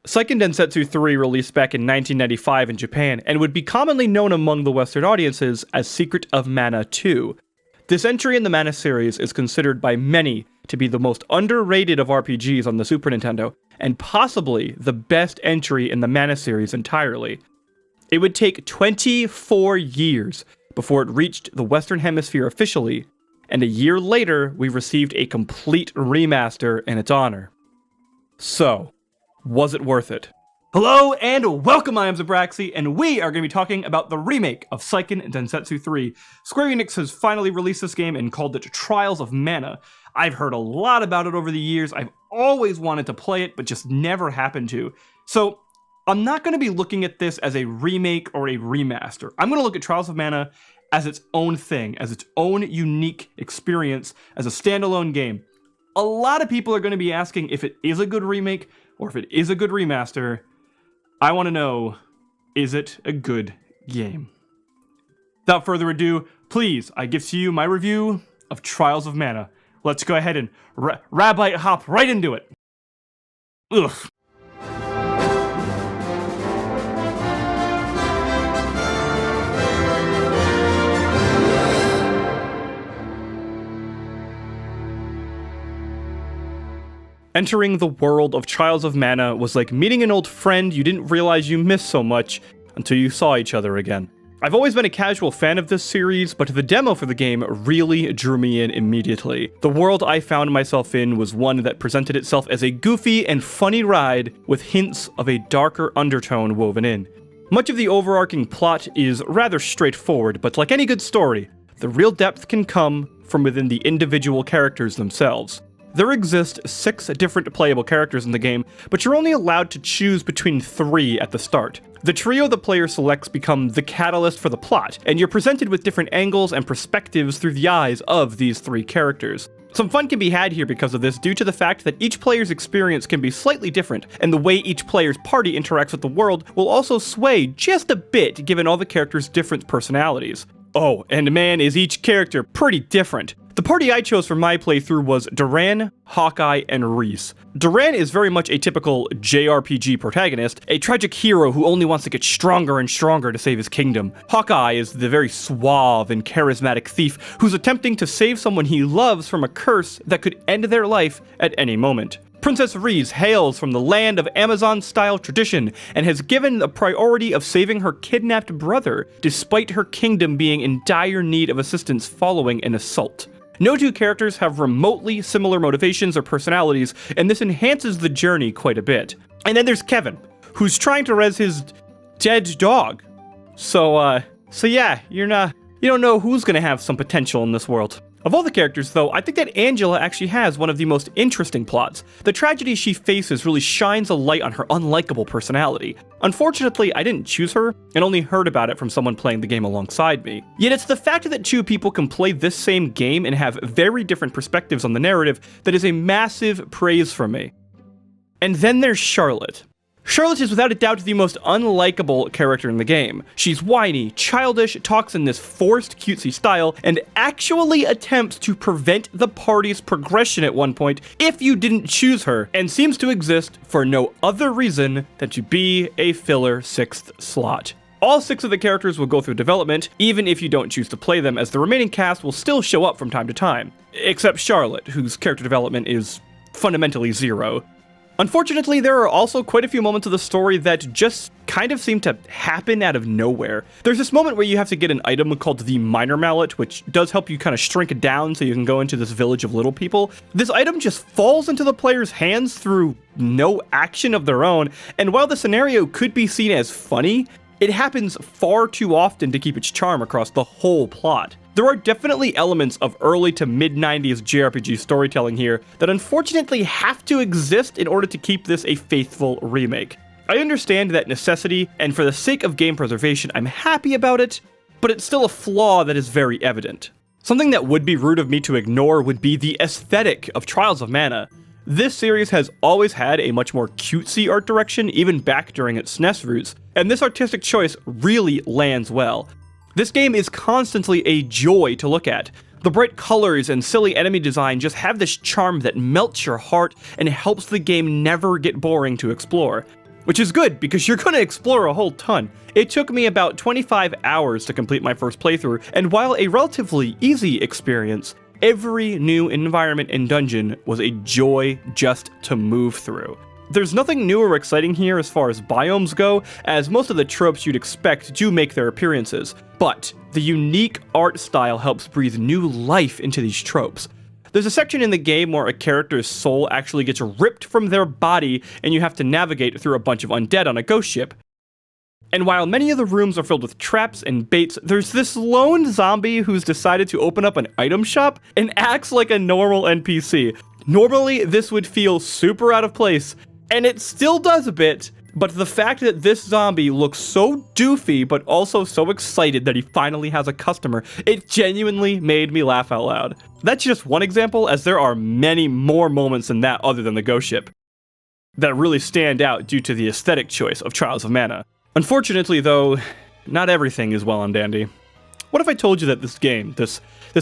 Seiken Densetsu 3 released back in 1995 in Japan and would be commonly known among the Western audiences as Secret of Mana 2. This entry in the Mana series is considered by many to be the most underrated of RPGs on the Super Nintendo, and possibly the best entry in the Mana series entirely. It would take 24 years before it reached the Western Hemisphere officially, and a year later we received a complete remaster in its honor. So, was it worth it? Hello and welcome, I am Zabraxi, and we are going to be talking about the remake of Seiken Densetsu 3. Square Enix has finally released this game and called it Trials of Mana. I've heard a lot about it over the years. I've always wanted to play it, but just never happened to. So, I'm not going to be looking at this as a remake or a remaster. I'm going to look at Trials of Mana as its own thing, as its own unique experience, as a standalone game. A lot of people are going to be asking if it is a good remake or if it is a good remaster. I want to know, is it a good game? Without further ado, please, I give to you my review of Trials of Mana. Let's go ahead and rabbit hop right into it. Ugh. Entering the world of Trials of Mana was like meeting an old friend you didn't realize you missed so much until you saw each other again. I've always been a casual fan of this series, but the demo for the game really drew me in immediately. The world I found myself in was one that presented itself as a goofy and funny ride with hints of a darker undertone woven in. Much of the overarching plot is rather straightforward, but like any good story, the real depth can come from within the individual characters themselves. There exist 6 different playable characters in the game, but you're only allowed to choose between 3 at the start. The trio the player selects become the catalyst for the plot, and you're presented with different angles and perspectives through the eyes of these 3 characters. Some fun can be had here because of this due to the fact that each player's experience can be slightly different, and the way each player's party interacts with the world will also sway just a bit given all the characters' different personalities. Oh, and man, is each character pretty different. The party I chose for my playthrough was Duran, Hawkeye, and Reese. Duran is very much a typical JRPG protagonist, a tragic hero who only wants to get stronger and stronger to save his kingdom. Hawkeye is the very suave and charismatic thief who's attempting to save someone he loves from a curse that could end their life at any moment. Princess Reese hails from the land of Amazon-style tradition and has given the priority of saving her kidnapped brother, despite her kingdom being in dire need of assistance following an assault. No two characters have remotely similar motivations or personalities, and this enhances the journey quite a bit. And then there's Kevin, who's trying to res his dead dog. So yeah, you don't know who's gonna have some potential in this world. Of all the characters, though, I think that Angela actually has one of the most interesting plots. The tragedy she faces really shines a light on her unlikable personality. Unfortunately, I didn't choose her, and only heard about it from someone playing the game alongside me. Yet it's the fact that 2 people can play this same game and have very different perspectives on the narrative that is a massive praise for me. And then there's Charlotte. Charlotte is without a doubt the most unlikable character in the game. She's whiny, childish, talks in this forced cutesy style, and actually attempts to prevent the party's progression at one point if you didn't choose her, and seems to exist for no other reason than to be a filler 6th slot. All 6 of the characters will go through development, even if you don't choose to play them, as the remaining cast will still show up from time to time. Except Charlotte, whose character development is fundamentally 0. Unfortunately, there are also quite a few moments of the story that just kind of seem to happen out of nowhere. There's this moment where you have to get an item called the Minor Mallet, which does help you kind of shrink it down so you can go into this village of little people. This item just falls into the player's hands through no action of their own, and while the scenario could be seen as funny, it happens far too often to keep its charm across the whole plot. There are definitely elements of early to mid-90s JRPG storytelling here that unfortunately have to exist in order to keep this a faithful remake. I understand that necessity, and for the sake of game preservation, I'm happy about it, but it's still a flaw that is very evident. Something that would be rude of me to ignore would be the aesthetic of Trials of Mana. This series has always had a much more cutesy art direction, even back during its SNES roots, and this artistic choice really lands well. This game is constantly a joy to look at. The bright colors and silly enemy design just have this charm that melts your heart and helps the game never get boring to explore. which is good because you're going to explore a whole ton. It took me about 25 hours to complete my first playthrough, and while a relatively easy experience, every new environment and dungeon was a joy just to move through. There's nothing new or exciting here as far as biomes go, as most of the tropes you'd expect do make their appearances, but the unique art style helps breathe new life into these tropes. There's a section in the game where a character's soul actually gets ripped from their body and you have to navigate through a bunch of undead on a ghost ship. And while many of the rooms are filled with traps and baits, there's this lone zombie who's decided to open up an item shop and acts like a normal NPC. Normally, this would feel super out of place, and it still does a bit, but the fact that this zombie looks so doofy but also so excited that he finally has a customer, it genuinely made me laugh out loud. That's just one example, as there are many more moments than that other than the ghost ship that really stand out due to the aesthetic choice of Trials of Mana. Unfortunately though, not everything is well and dandy. What if I told you that this game, this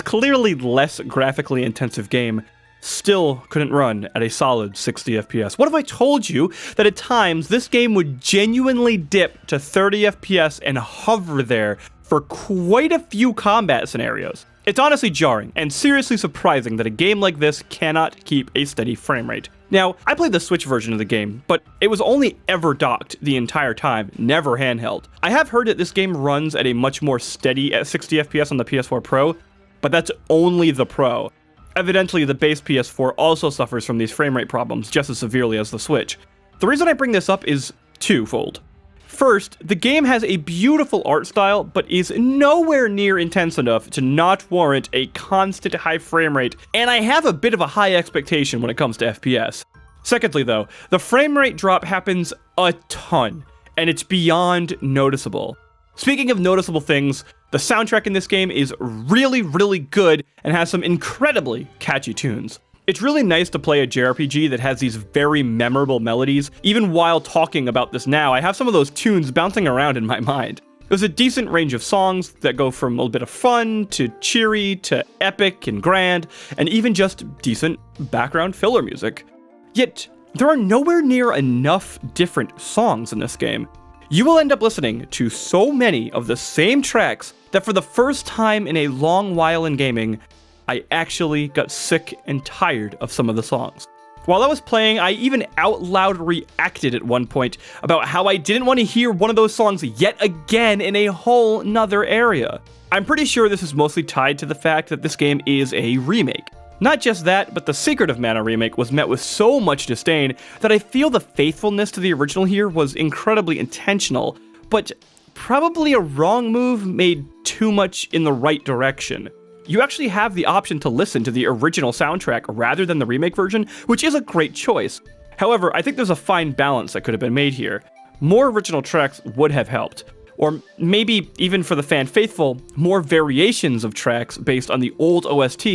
clearly less graphically intensive game, still couldn't run at a solid 60 FPS? What if I told you that at times this game would genuinely dip to 30 FPS and hover there for quite a few combat scenarios? It's honestly jarring and seriously surprising that a game like this cannot keep a steady frame rate. Now, I played the Switch version of the game, but it was only ever docked the entire time, never handheld. I have heard that this game runs at a much more steady at 60 FPS on the PS4 Pro, but that's only the Pro. Evidently, the base PS4 also suffers from these frame rate problems just as severely as the Switch. The reason I bring this up is twofold. First, the game has a beautiful art style, but is nowhere near intense enough to not warrant a constant high frame rate, and I have a bit of a high expectation when it comes to FPS. Secondly though, the frame rate drop happens a ton, and it's beyond noticeable. Speaking of noticeable things, the soundtrack in this game is really, really good and has some incredibly catchy tunes. It's really nice to play a JRPG that has these very memorable melodies. Even while talking about this now, I have some of those tunes bouncing around in my mind. There's a decent range of songs that go from a little bit of fun to cheery to epic and grand, and even just decent background filler music. Yet, there are nowhere near enough different songs in this game. You will end up listening to so many of the same tracks that for the first time in a long while in gaming, I actually got sick and tired of some of the songs. While I was playing, I even out loud reacted at one point about how I didn't want to hear one of those songs yet again in a whole nother area. I'm pretty sure this is mostly tied to the fact that this game is a remake. Not just that, but the Secret of Mana remake was met with so much disdain that I feel the faithfulness to the original here was incredibly intentional, but probably a wrong move made too much in the right direction. You actually have the option to listen to the original soundtrack rather than the remake version, which is a great choice. However, I think there's a fine balance that could have been made here. More original tracks would have helped. Or maybe, even for the fan faithful, more variations of tracks based on the old OST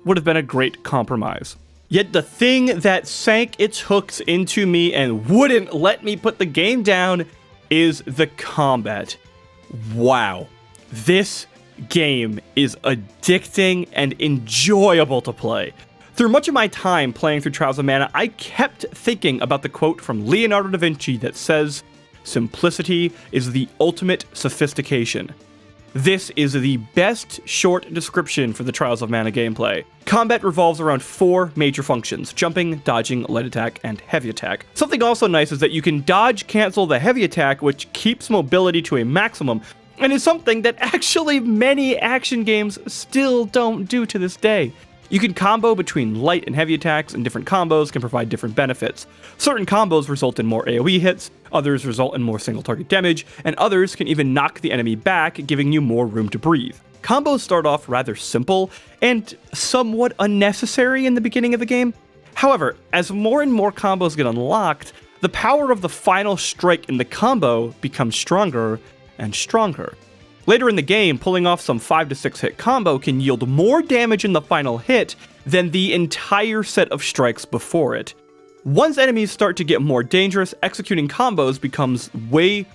would have been a great compromise. Yet the thing that sank its hooks into me and wouldn't let me put the game down is the combat. Wow. This game is addicting and enjoyable to play. Through much of my time playing through Trials of Mana, I kept thinking about the quote from Leonardo da Vinci that says, "Simplicity is the ultimate sophistication." This is the best short description for the Trials of Mana gameplay. Combat revolves around 4 major functions: jumping, dodging, light attack, and heavy attack. Something also nice is that you can dodge cancel the heavy attack, which keeps mobility to a maximum, and is something that actually many action games still don't do to this day. You can combo between light and heavy attacks, and different combos can provide different benefits. Certain combos result in more AoE hits, others result in more single target damage, and others can even knock the enemy back, giving you more room to breathe. Combos start off rather simple and somewhat unnecessary in the beginning of the game. However, as more and more combos get unlocked, the power of the final strike in the combo becomes stronger and stronger. Later in the game, pulling off some 5 to 6 hit combo can yield more damage in the final hit than the entire set of strikes before it. Once enemies start to get more dangerous, executing combos becomes way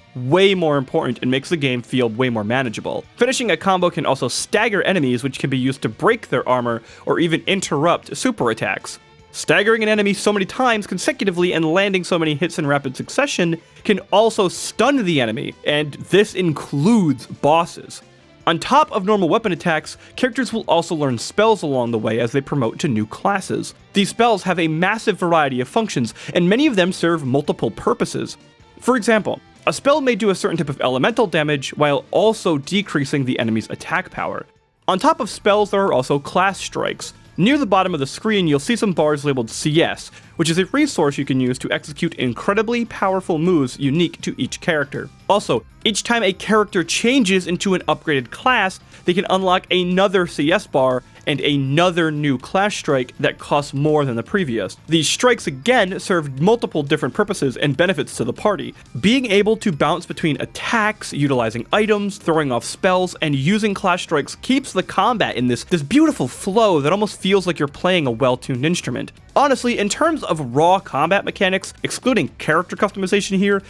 more important and makes the game feel way more manageable. Finishing a combo can also stagger enemies, which can be used to break their armor or even interrupt super attacks. Staggering an enemy so many times consecutively and landing so many hits in rapid succession can also stun the enemy, and this includes bosses. On top of normal weapon attacks, characters will also learn spells along the way as they promote to new classes. These spells have a massive variety of functions, and many of them serve multiple purposes. For example, a spell may do a certain type of elemental damage while also decreasing the enemy's attack power. On top of spells, there are also class strikes. Near the bottom of the screen, you'll see some bars labeled CS, which is a resource you can use to execute incredibly powerful moves unique to each character. Also, each time a character changes into an upgraded class, they can unlock another CS bar and another new class strike that costs more than the previous. These strikes again serve multiple different purposes and benefits to the party. Being able to bounce between attacks, utilizing items, throwing off spells, and using class strikes keeps the combat in this beautiful flow that almost feels like you're playing a well-tuned instrument. Honestly, in terms of raw combat mechanics, excluding character customization here,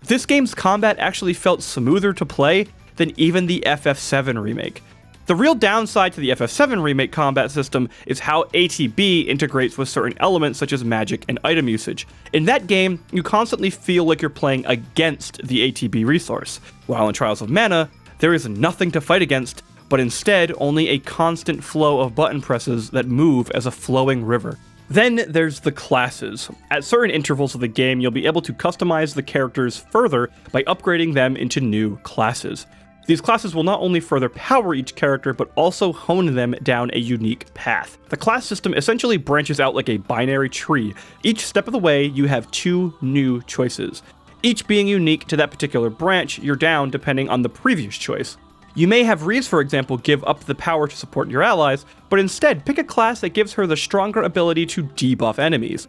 this game's combat actually felt smoother to play than even the FF7 remake. The real downside to the FF7 remake combat system is how ATB integrates with certain elements such as magic and item usage. In that game, you constantly feel like you're playing against the ATB resource, while in Trials of Mana, there is nothing to fight against, but instead only a constant flow of button presses that move as a flowing river. Then there's the classes. At certain intervals of the game, you'll be able to customize the characters further by upgrading them into new classes. These classes will not only further power each character, but also hone them down a unique path. The class system essentially branches out like a binary tree. Each step of the way, you have two new choices. Each being unique to that particular branch you're down depending on the previous choice. You may have Reese, for example, give up the power to support your allies, but instead pick a class that gives her the stronger ability to debuff enemies.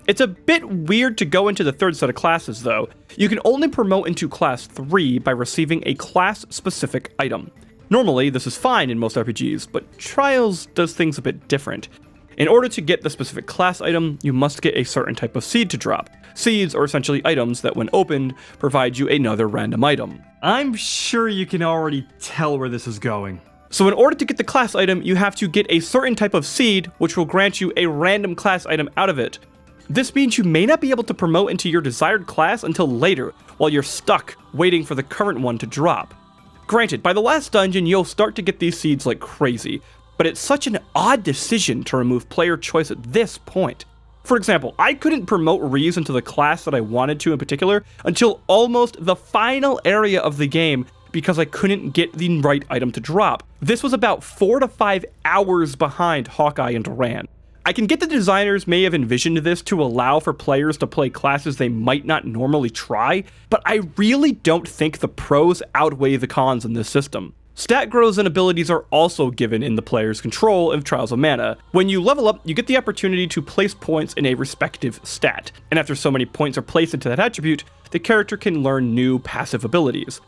It's a bit weird to go into the third set of classes though. You can only promote into class 3 by receiving a class-specific item. Normally, this is fine in most RPGs, but Trials does things a bit different. In order to get the specific class item, you must get a certain type of seed to drop. Seeds are essentially items that when opened, provide you another random item. I'm sure you can already tell where this is going. So in order to get the class item, you have to get a certain type of seed, which will grant you a random class item out of it. This means you may not be able to promote into your desired class until later, while you're stuck waiting for the current one to drop. Granted, by the last dungeon, you'll start to get these seeds like crazy, but it's such an odd decision to remove player choice at this point. For example, I couldn't promote Reese into the class that I wanted to in particular until almost the final area of the game because I couldn't get the right item to drop. This was about 4 to 5 hours behind Hawkeye and Duran. I can get the designers may have envisioned this to allow for players to play classes they might not normally try, but I really don't think the pros outweigh the cons in this system. Stat growths and abilities are also given in the player's control of Trials of Mana. When you level up, you get the opportunity to place points in a respective stat, and after so many points are placed into that attribute, the character can learn new passive abilities.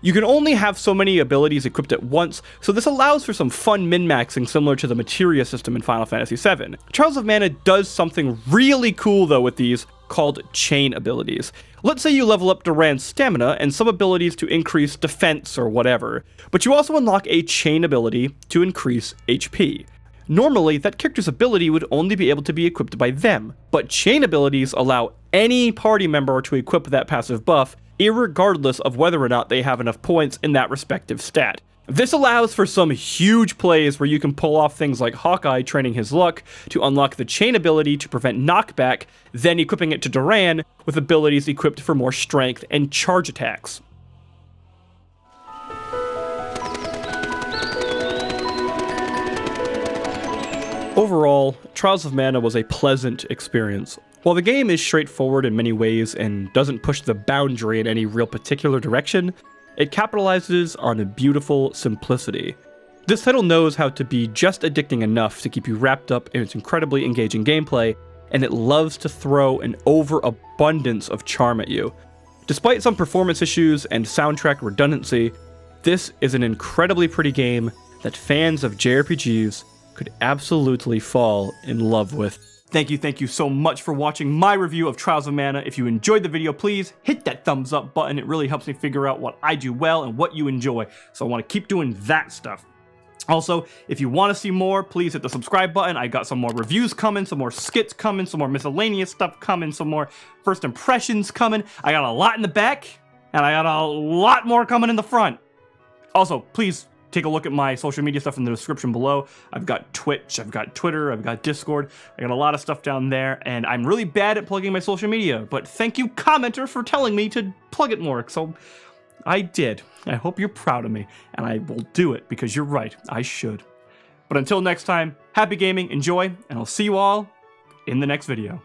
You can only have so many abilities equipped at once, so this allows for some fun min-maxing similar to the materia system in Final Fantasy VII. Trials of Mana does something really cool though with these, called chain abilities. Let's say you level up Duran's stamina and some abilities to increase defense or whatever, but you also unlock a chain ability to increase HP. Normally, that character's ability would only be able to be equipped by them, but chain abilities allow any party member to equip that passive buff, irregardless of whether or not they have enough points in that respective stat. This allows for some huge plays where you can pull off things like Hawkeye training his luck to unlock the chain ability to prevent knockback, then equipping it to Duran with abilities equipped for more strength and charge attacks. Overall, Trials of Mana was a pleasant experience. While the game is straightforward in many ways and doesn't push the boundary in any real particular direction, it capitalizes on a beautiful simplicity. This title knows how to be just addicting enough to keep you wrapped up in its incredibly engaging gameplay, and it loves to throw an overabundance of charm at you. Despite some performance issues and soundtrack redundancy, this is an incredibly pretty game that fans of JRPGs could absolutely fall in love with. Thank you so much for watching my review of Trials of Mana. If you enjoyed the video, please hit that thumbs up button. It really helps me figure out what I do well and what you enjoy. So I want to keep doing that stuff. Also, if you want to see more, please hit the subscribe button. I got some more reviews coming, some more skits coming, some more miscellaneous stuff coming, some more first impressions coming. I got a lot in the back, and I got a lot more coming in the front. Also, please take a look at my social media stuff in the description below. I've got Twitch, I've got Twitter, I've got Discord. I got a lot of stuff down there, and I'm really bad at plugging my social media, but thank you, commenter, for telling me to plug it more. So I did. I hope you're proud of me, and I will do it because you're right, I should. But until next time, happy gaming, enjoy, and I'll see you all in the next video.